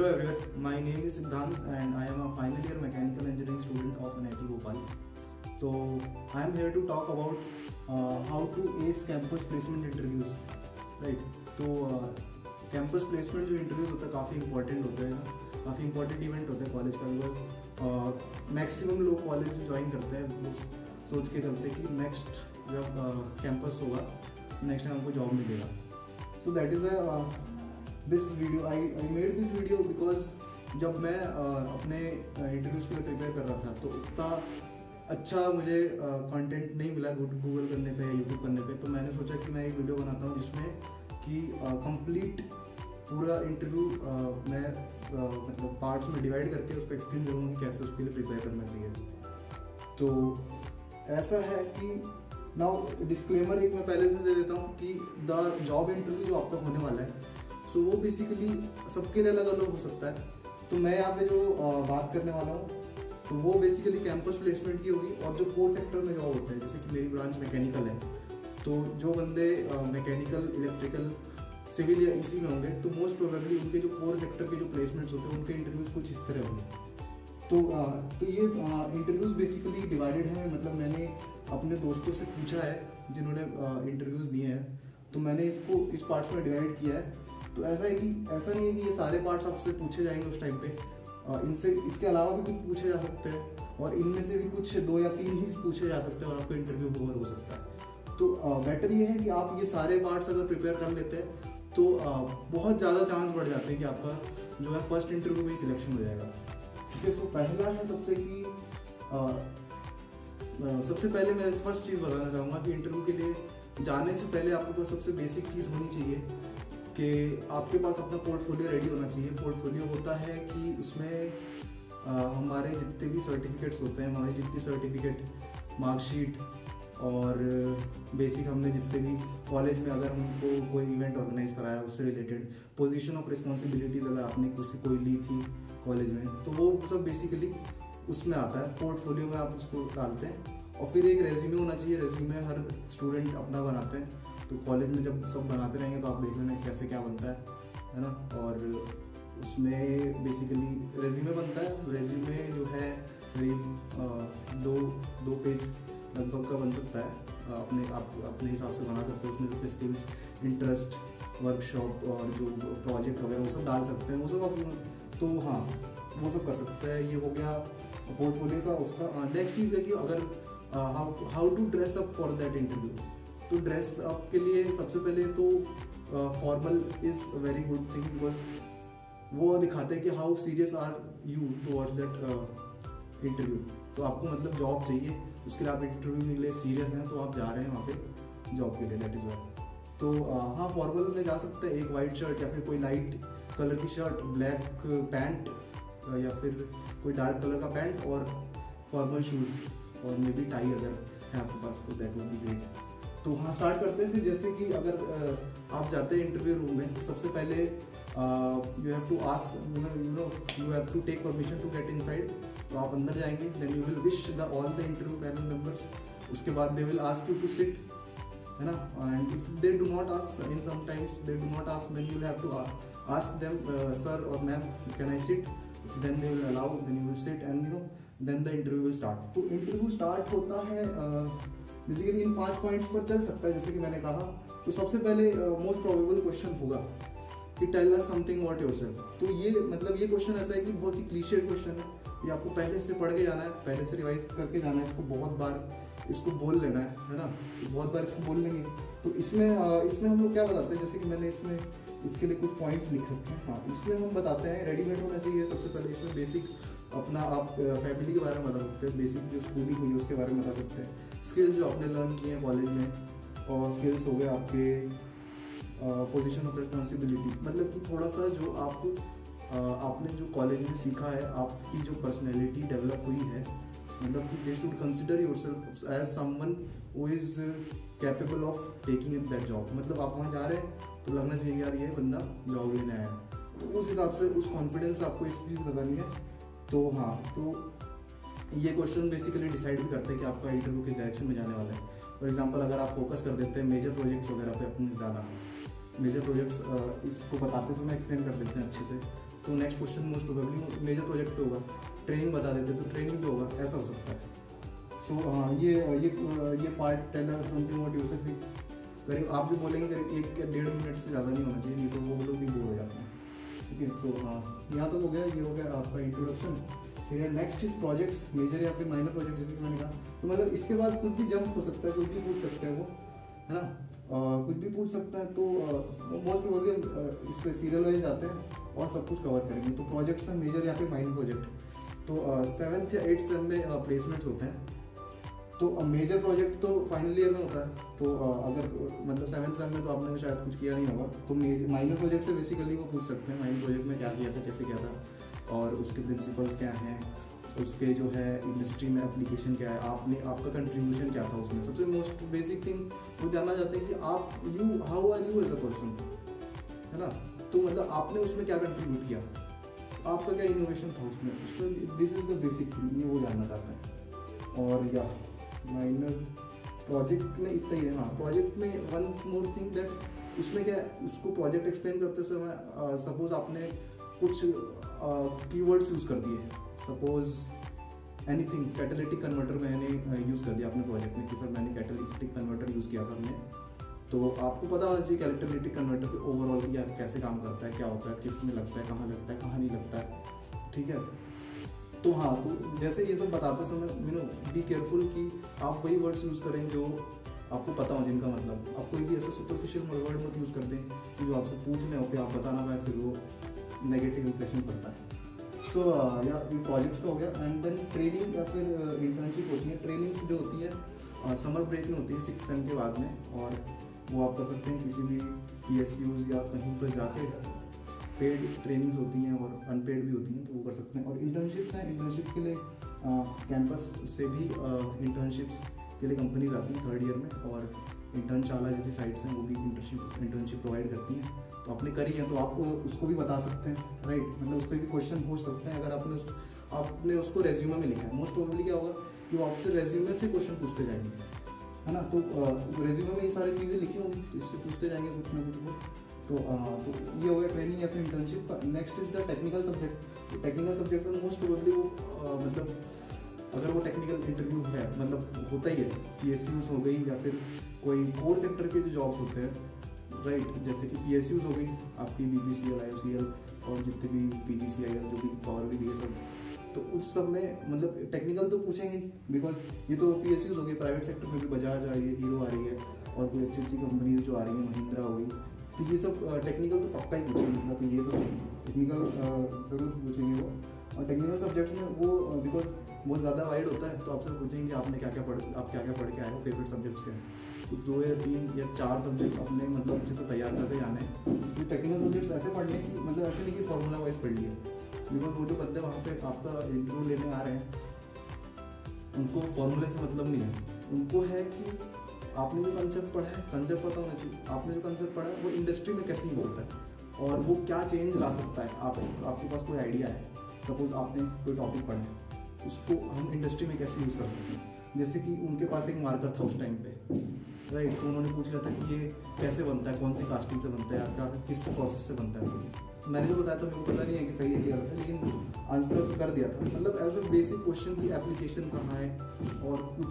Hello everyone, my name is Siddhant and I am a final year mechanical engineering student of NIT Bhopal. So I am here to talk about how to ace campus placement interviews, right? तो campus placement जो interviews होता है काफ़ी important होता है ना, काफ़ी important event होता है कॉलेज का, बिकॉज मैक्सिमम लोग कॉलेज ज्वाइन करते हैं वो सोच के चलते हैं कि नेक्स्ट जब कैंपस होगा नेक्स्ट टाइम हमको जॉब मिलेगा. So that is this video I made this video because जब मैं अपने इंटरव्यूज़ के लिए प्रिपेयर कर रहा था तो उतना अच्छा मुझे कंटेंट नहीं मिला गूगल करने पे, यूट्यूब करने पे. तो मैंने सोचा कि मैं एक वीडियो बनाता हूँ जिसमें कि कंप्लीट पूरा इंटरव्यू मैं मतलब पार्ट्स में डिवाइड करके उसको एक्सप्लेन करूँगा कि कैसे उसके लिए प्रिपेयर करना चाहिए. तो ऐसा है कि नाउ डिस्क्लेमर एक मैं पहले से दे देता हूँ कि द जॉब इंटरव्यू जो आपका होने वाला है सो वो बेसिकली सबके लिए अलग अलग हो सकता है. तो मैं यहाँ पे जो बात करने वाला हूँ तो वो बेसिकली कैंपस प्लेसमेंट की होगी और जो 4 सेक्टर में जॉब होता है, जैसे कि मेरी ब्रांच मैकेनिकल है तो जो बंदे मैकेनिकल, इलेक्ट्रिकल, सिविल या इसी में होंगे तो मोस्ट प्रोबेबली उनके जो 4 सेक्टर के जो प्लेसमेंट्स होते हैं उनके इंटरव्यूज़ कुछ इस तरह होंगे. तो ये इंटरव्यूज़ बेसिकली डिवाइडेड है. मतलब मैंने अपने दोस्तों से पूछा है जिन्होंने इंटरव्यूज़ दिए हैं तो मैंने इसको इस पार्ट्स में डिवाइड किया है. तो ऐसा है कि ऐसा नहीं है कि ये सारे पार्ट्स आपसे पूछे जाएंगे उस टाइम पे, इनसे इसके अलावा भी कुछ पूछे जा सकते हैं और इनमें से भी कुछ 2 या 3 ही पूछे जा सकते हैं और आपका इंटरव्यू कवर हो सकता है. तो बेटर ये है कि आप ये सारे पार्ट्स अगर प्रिपेयर कर लेते हैं तो बहुत ज़्यादा चांस बढ़ जाते हैं कि आपका जो है फर्स्ट इंटरव्यू में ही सिलेक्शन हो जाएगा. ठीक है. सो पहला है सबसे पहले मैं फर्स्ट चीज़ बताना चाहूँगा कि इंटरव्यू के लिए जाने से पहले आपके पास सबसे बेसिक चीज़ होनी चाहिए कि आपके पास अपना पोर्टफोलियो रेडी होना चाहिए. पोर्टफोलियो होता है कि उसमें हमारे जितने भी सर्टिफिकेट्स होते हैं, हमारी जितनी सर्टिफिकेट, मार्कशीट और बेसिक हमने जितने भी कॉलेज में अगर हमको कोई इवेंट ऑर्गेनाइज कराया उससे रिलेटेड पोजीशन ऑफ रिस्पॉन्सिबिलिटीज अगर आपने कोई ली थी कॉलेज में तो वो सब बेसिकली उसमें आता है. पोर्टफोलियो में आप उसको डालते हैं और फिर एक रेज्यूमे होना चाहिए. रेज्यूमे हर स्टूडेंट अपना बनाते हैं तो कॉलेज में जब सब बनाते रहेंगे तो आप देख लेना कैसे क्या बनता है ना. और उसमें बेसिकली रेज्यूमे बनता है. रेज्यूमे जो है करीब 2 पेज लगभग का बन सकता है. अपने हिसाब से बना सकते हैं. उसमें जो स्किल्स, इंटरेस्ट, वर्कशॉप और जो प्रोजेक्ट वगैरह वो सब डाल सकते हैं. वो सब आप तो हाँ वो सब कर सकते हैं. ये हो गया पोर्टफोलियो का. उसका नेक्स्ट चीज़ है कि अगर how to dress up for that interview. तो ड्रेस अप के लिए सबसे पहले तो formal is very good thing because वो दिखाते हैं कि how serious are you towards that interview. तो आपको मतलब जॉब चाहिए, उसके लिए आप इंटरव्यू के लिए सीरियस हैं तो आप जा रहे हैं वहाँ पे जॉब के लिए. That is why. तो हाँ फॉर्मल में जा सकते हैं. एक वाइट शर्ट या फिर कोई लाइट कलर की शर्ट, ब्लैक पैंट या फिर कोई डार्क कलर का पैंट और फॉर्मल शूज़ और मे बी टाई अगर है आपके पास तो दैट वुड बी ग्रेट. तो हाँ स्टार्ट करते हैं. फिर जैसे कि अगर आप जाते हैं इंटरव्यू रूम में तो सबसे पहले you have to ask you have to take permission to get inside. तो आप अंदर जाएंगे, then you will wish all the interview panel members. उसके बाद they will ask you to sit, है ना. And if they do not ask, in sometimes they do not ask, then you will have to ask them sir और ma'am can I sit. Then they will allow, then you will sit and then the interview will start. तो interview start होता है basically इन 5 points पर चल सकता है जैसे कि मैंने कहा. तो सबसे पहले मोस्ट प्रोबेबल क्वेश्चन होगा कि tell us something about yourself. तो ये मतलब ये क्वेश्चन ऐसा है कि बहुत ही क्लीशेड क्वेश्चन है. ये आपको पहले से पढ़ के जाना है, पहले से रिवाइज करके जाना है. इसको बहुत बार इसको बोल लेना है ना. तो बहुत बार इसको बोल लेंगे तो इसमें हम लोग क्या बताते हैं, जैसे कि मैंने इसमें इसके लिए कुछ पॉइंट्स लिख रखे हैं. हाँ इसमें हम बताते हैं रेडीमेड होना चाहिए सबसे पहले. इसमें बेसिक अपना आप फैमिली के बारे में बता सकते हैं, बेसिक जो स्कूलिंग हुई है उसके बारे में बता सकते हैं, स्किल्स जो आपने लर्न किए हैं कॉलेज में, और स्किल्स हो गए आपके पोजीशन ऑफ रिस्पॉन्सिबिलिटी. मतलब कि थोड़ा सा जो आपने जो कॉलेज में सीखा है, आपकी जो पर्सनैलिटी डेवलप हुई है, मतलब कि they should consider yourself as someone who is capable of taking in that job. मतलब आप वहाँ जा रहे हैं तो लगना चाहिए यार ये बंदा जॉब लेने आया है. तो उस हिसाब से उस कॉन्फिडेंस आपको इस चीज़ बतानी है. तो हाँ तो ये क्वेश्चन बेसिकली डिसाइड भी करते हैं कि आपका इंटरव्यू किस डायरेक्शन में जाने वाला है. फॉर एग्जांपल अगर आप फोकस कर देते हैं मेजर प्रोजेक्ट्स वगैरह पे अपने ज़्यादा, मेजर प्रोजेक्ट्स इसको बताते समय एक्सप्लेन कर देते हैं अच्छे से, तो next question most probably major project पे होगा, ट्रेनिंग बता देते तो ट्रेनिंग पे होगा, ऐसा हो सकता है। सो ये पार्ट टेलर समथिंग व्हाट यूसेफ भी करीब आप जो बोलेंगे करीब 1 या 1.5 मिनट से ज़्यादा नहीं होना चाहिए, नहीं तो वो लोग भी बोर हो जाते हैं। ठीक है, सो यहाँ तक हो गया, ये हो गया आपका इंट्रोडक्शन। फिर नेक्स्ट इज प्रोजेक्ट्स, मेजर या फिर माइनर प्रोजेक्ट जैसे कि मैंने कहा। तो मतलब इसके बाद कुछ भी जंप हो सकता है, कुछ भी पूछ सकते हैं वो, है ना, कुछ भी पूछ सकता है। तो मोस्ट प्रोबेबली इससे सीरियल वाइज आते हैं और सब कुछ कवर करेंगे। तो प्रोजेक्ट्स हैं मेजर या फिर माइनर प्रोजेक्ट। तो 7th या 8th सेम में प्लेसमेंट्स होते हैं। तो मेजर प्रोजेक्ट तो फाइनल ईयर में होता है। तो अगर मतलब 7th सेम में तो आपने शायद कुछ किया नहीं होगा, तो माइनर प्रोजेक्ट से बेसिकली वो पूछ सकते हैं माइनर प्रोजेक्ट में क्या किया था, कैसे किया था, और उसके प्रिंसिपल्स क्या हैं, उसके जो है इंडस्ट्री में एप्लीकेशन क्या है, आपका कंट्रीब्यूशन क्या था उसमें। सबसे मोस्ट बेसिक थिंग वो जानना चाहते हैं कि आप how are you as a person, है ना। तो मतलब आपने उसमें क्या कंट्रीब्यूट किया, आपका क्या इनोवेशन था उसमें this is the basic thing, ये वो जानना चाहते हैं। और या माइनर प्रोजेक्ट में इतना ही है। हाँ, प्रोजेक्ट में वन मोर थिंग दैट उसमें क्या है, उसको प्रोजेक्ट एक्सप्लेन करते समय सपोज आपने कुछ कीवर्ड्स यूज़ कर दिए, सपोज एनीथिंग, कैटालिटिक कन्वर्टर मैंने यूज़ कर दिया अपने प्रोजेक्ट में कि सर मैंने कैटालिटिक कन्वर्टर यूज़ किया था हमने। तो आपको पता होना चाहिए कैटालिटिक कन्वर्टर के ओवरऑल या कैसे काम करता है, क्या होता है, किस में लगता है, कहाँ नहीं लगता है। ठीक है, तो हाँ, तो जैसे ये सब बताते समय बी केयरफुल कि आप वही वर्ड्स यूज़ करें जो आपको पता हो, जिनका मतलब आप कोई भी ऐसा सुपरफिशियल वर्ड मत यूज़ कर दें कि जो आपसे पूछ लें और फिर आप बता ना पाए, फिर वो नेगेटिव इंप्रेशन पड़ता है। तो या प्रोजेक्ट्स का हो गया। एंड देन ट्रेनिंग या फिर इंटर्नशिप होती है। ट्रेनिंग्स जो होती है समर ब्रेक में होती है 6th सेम के बाद में, और वो आप कर सकते हैं किसी भी PSUs या कहीं पर जाके। पेड ट्रेनिंग्स होती हैं और अनपेड भी होती हैं, तो वो कर सकते हैं। और इंटर्नशिप्स हैं, इंटर्नशिप के लिए कैंपस से भी इंटर्नशिप्स के लिए कंपनीज आती हैं 3rd ईयर में, और इंटर्नशाला जैसी साइट्स हैं वो भी इंटर्नशिप प्रोवाइड करती हैं। तो आपने करी है तो आप उसको भी बता सकते हैं, राइट। मतलब उस पर भी क्वेश्चन पूछ सकते हैं अगर आपने उसको रेज्यूमे में लिखा है। मोस्ट प्रोबेबली क्या होगा कि वो आपसे रेज्यूमे से क्वेश्चन पूछते जाएंगे, है ना। तो रेज्यूमे में ये सारी चीज़ें लिखी होंगी, तो इससे पूछते जाएंगे कुछ ना कुछ। तो ये हो गया ट्रेनिंग या फिर इंटर्नशिप का। Next is the technical subject. Technical subject में मोस्ट प्रोबेबली वो मतलब अगर वो टेक्निकल इंटरव्यू है, मतलब होता ही है, PSUs हो गई या फिर कोई कोर सेक्टर के जो जॉब्स होते हैं, राइट, जैसे कि PSUs हो गई आपकी BPCL, IOCL और जितने भी PGCIL जो भी पावर भी है सब, तो उस सब में मतलब टेक्निकल तो पूछेंगे, बिकॉज ये तो PSUs हो गए। प्राइवेट सेक्टर में भी बजाज आ रही है, हीरो आ रही है, और कोई अच्छी कंपनीज जो आ रही है, महिंद्रा हो गई, तो ये सब टेक्निकल तो पक्का ही पूछेंगे। मतलब ये तो टेक्निकल ज़रूर पूछेंगे वो। और टेक्निकल सब्जेक्ट्स में वो बिकॉज बहुत ज़्यादा वाइड होता है, तो आपसे पूछेंगे आपने क्या क्या पढ़ के आए हो, फेवरेट सब्जेक्ट्स क्या हैं। तो 2 या 3 या 4 सब्जेक्ट अपने मतलब अच्छे से तैयार करते जाने हैं। तो टेक्निकल सब्जेक्ट्स ऐसे पढ़ने की मतलब ऐसे नहीं कि फॉर्मूला वाइज पढ़ लिए, बिकॉज वो जो बंदे वहाँ पे आपका इंटरव्यू लेने आ रहे हैं उनको फॉर्मूले से मतलब नहीं है। उनको है कि आपने जो कंसेप्ट पढ़ा है, कंसेप्ट पता होना चाहिए। आपने जो कंसेप्ट पढ़ा है वो इंडस्ट्री में कैसे यूज होता है और वो क्या चेंज ला सकता है। आपके पास कोई आइडिया है, सपोज आपने कोई टॉपिक पढ़ा है, उसको हम इंडस्ट्री में कैसे यूज़ कर सकते हैं। जैसे कि उनके पास एक मार्कर था उस टाइम पे, राइट, तो उन्होंने पूछ लिया था कि ये कैसे बनता है, कौन सी कास्टिंग से बनता है, आपका किस प्रोसेस से बनता है। तो मैंने जो बताया था मेरे को पता नहीं है कि सही है कि गलत है, लेकिन आंसर कर दिया था। मतलब एज अ बेसिक क्वेश्चन की एप्लीकेशन कहाँ है और कुछ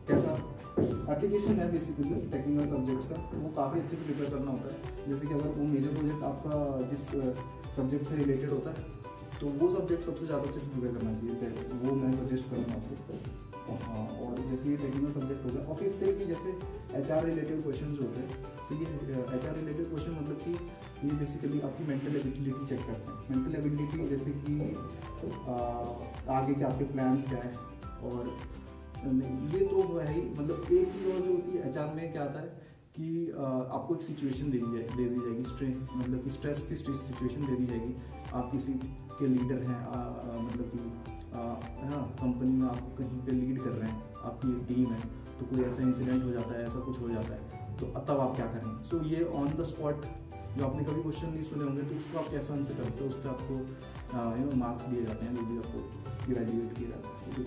कैसा एप्लीकेशन है बेसिकली टेक्निकल सब्जेक्ट्स का, तो वो काफ़ी अच्छे से प्रिपेयर करना होता है। जैसे कि अगर वो मेजर प्रोजेक्ट आपका जिस सब्जेक्ट से रिलेटेड होता है, तो वो सब्जेक्ट सबसे ज़्यादा अच्छे से प्रिपेयर करना चाहिए, वो मैं सजेस्ट करूँगा आपको। हाँ, और जैसे ये टेक्निकल सब्जेक्ट हो गया। और फिफ्थ है कि जैसे HR रिलेटेड क्वेश्चन होते हैं, तो ये HR रिलेटेड क्वेश्चन मतलब कि ये बेसिकली आपकी मेंटल एबिलिटी चेक करते हैं। मेंटल एबिलिटी जैसे कि आगे के आपके प्लान्स क्या है, और ये तो है ही। मतलब एक चीज़ और जो होती है HR में क्या आता है कि आपको एक सिचुएशन दे दी जाएगी, मतलब कि स्ट्रेस की सिचुएशन दे दी जाएगी। आप किसी के लीडर हैं, मतलब कि हाँ, कंपनी में आप कहीं पे लीड कर रहे हैं, आपकी एक टीम है, तो कोई ऐसा इंसिडेंट हो जाता है, ऐसा कुछ हो जाता है, तो तब आप क्या करें। सो ये ऑन द स्पॉट जो आपने कभी क्वेश्चन नहीं सुने होंगे, तो उसको आप कैसे आंसर करते हो, उस पर आपको मार्क्स दिए जाते हैं, जो भी आपको ग्रेजुएट किया जाता है। तो